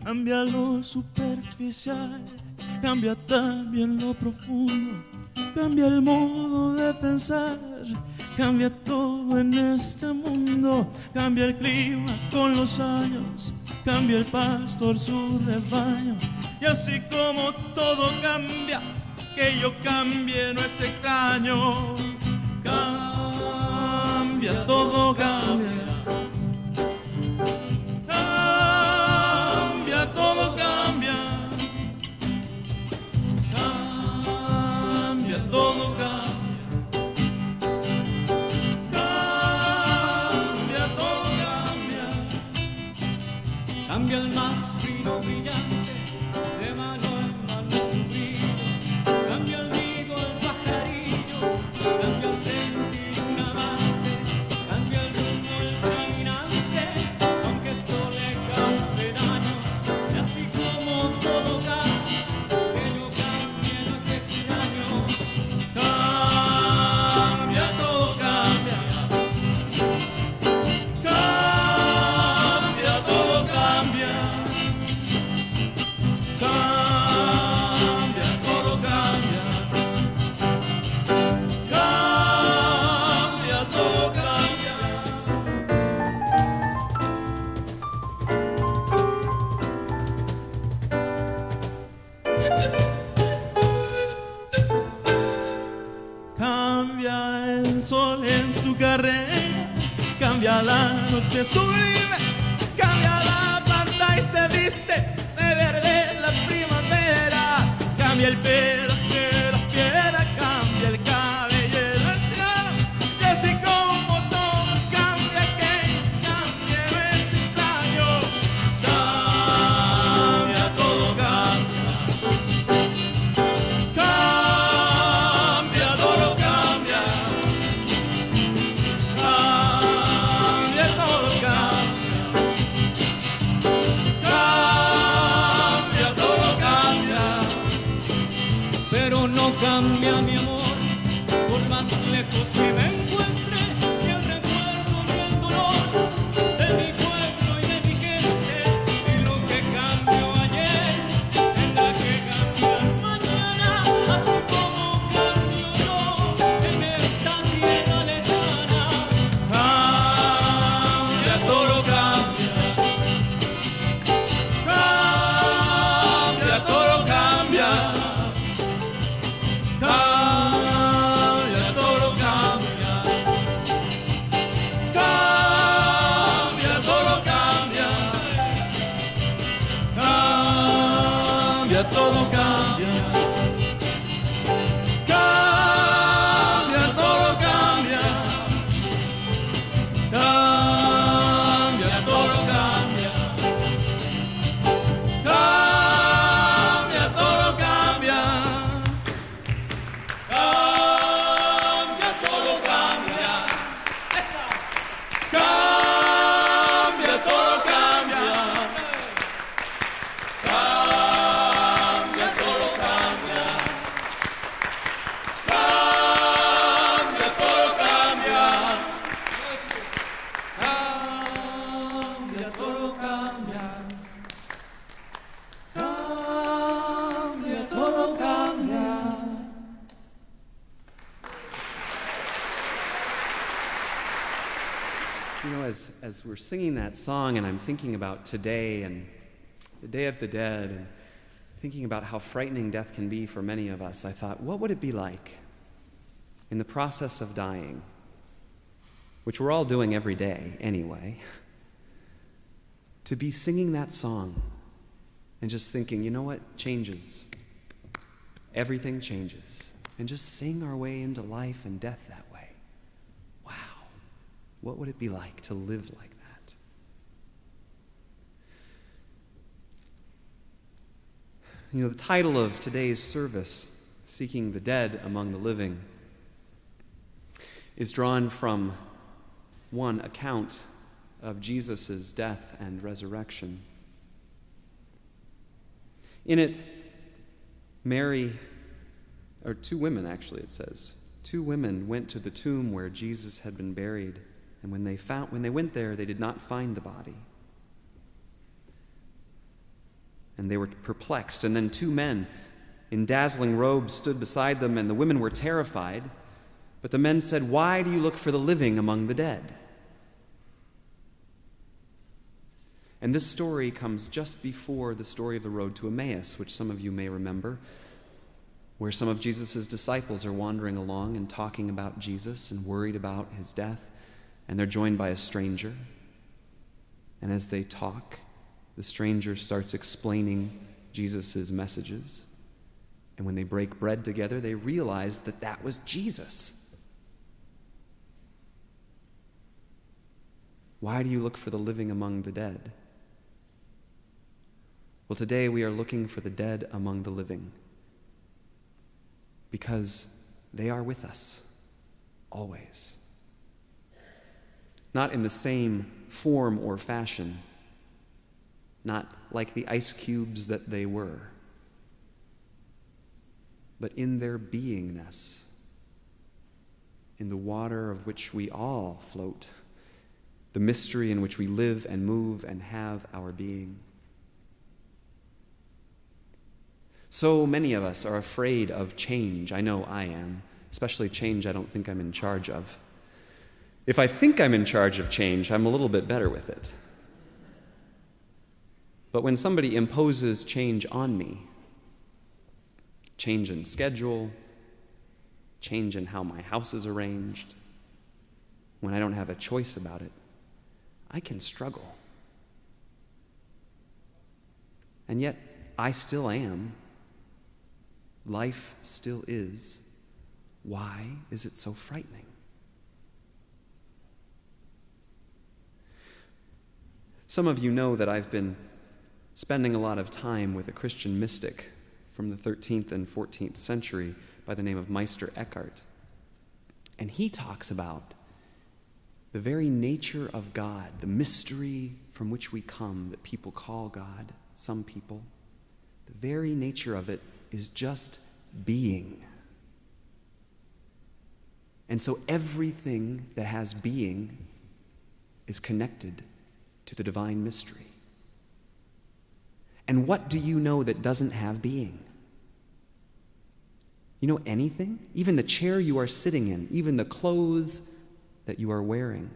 Cambia lo superficial, cambia también lo profundo, cambia el modo de pensar, cambia todo en este mundo, cambia el clima con los años, cambia el pastor su rebaño, y así como todo cambia, que yo cambie no es extraño. Cambia, todo cambia. Todo cambia, cambia, todo cambia, cambia, todo cambia. Cambia el más fino brillante, de mano en mano su brillo, cambia el nido el pajarillo, cambia el sentir un amante, cambia el rumbo el caminante, aunque esto le cause daño. Y así como todo cambia, que yo cambie no es extraño. Cambia, todo cambia, cambia, todo cambia, cambia, todo cambia, cambia, todo cambia. Cambia el sol en su carrera, cambia la noche sublime, cambia la planta y se viste de verde la primavera, cambia el pelo que la fiera, cambia el cabello el anciano, y así como todo cambia, que cambie no es extraño. Cambia, todo cambia, cambia, todo cambia, cambia, todo cambia, cambia, todo cambia. Pero no cambia mi amor, por más lejos que me encuentre, ni el recuerdo ni el dolor de mi pueblo y de mi gente. Y lo que cambió ayer tendrá que cambiar mañana, así como cambio yo en esta tierra lejana. Cambia, todo cambia, cambia, todo cambia, cambia, todo cambia, cambia, todo cambia, cambia, todo cambia, cambia, todo cambia. Cambia, todo cambia, cambia, todo cambia, cambia, todo cambia, cambia, todo cambia, cambia, todo cambia, cambia, todo cambia. Cambia, todo cambia, cambia, todo cambia. You know, as we're singing that song and I'm thinking about today and the Day of the Dead and thinking about how frightening death can be for many of us, I thought, what would it be like in the process of dying, which we're all doing every day anyway, to be singing that song and just thinking, you know what, changes. Everything changes. And just sing our way into life and death that way. Wow. What would it be like to live like that? You know, the title of today's service, Seeking the Dead Among the Living, is drawn from one account of Jesus' death and resurrection. In it, two women actually it says, two women went to the tomb where Jesus had been buried, and when they went there, they did not find the body. and they were perplexed. And then 2 men in dazzling robes stood beside them, and the women were terrified. But the men said, "Why do you look for the living among the dead?" And this story comes just before the story of the road to Emmaus, which some of you may remember, where some of Jesus' disciples are wandering along and talking about Jesus and worried about his death, and they're joined by a stranger. And as they talk, the stranger starts explaining Jesus' messages. And when they break bread together, they realize that that was Jesus. Why do you look for the living among the dead? Well, today we are looking for the dead among the living, because they are with us, always. Not in the same form or fashion, not like the ice cubes that they were, but in their beingness, in the water of which we all float, the mystery in which we live and move and have our being. So many of us are afraid of change. I know I am, especially change I don't think I'm in charge of. If I think I'm in charge of change, I'm a little bit better with it. But when somebody imposes change on me, change in schedule, change in how my house is arranged, when I don't have a choice about it, I can struggle. And yet, I still am. Life still is. Why is it so frightening? Some of you know that I've been spending a lot of time with a Christian mystic from the 13th and 14th century by the name of Meister Eckhart. And he talks about the very nature of God, the mystery from which we come, that people call God, some people. The very nature of it is just being. And so everything that has being is connected to the divine mystery. And what do you know that doesn't have being? You know anything? Even the chair you are sitting in, even the clothes that you are wearing.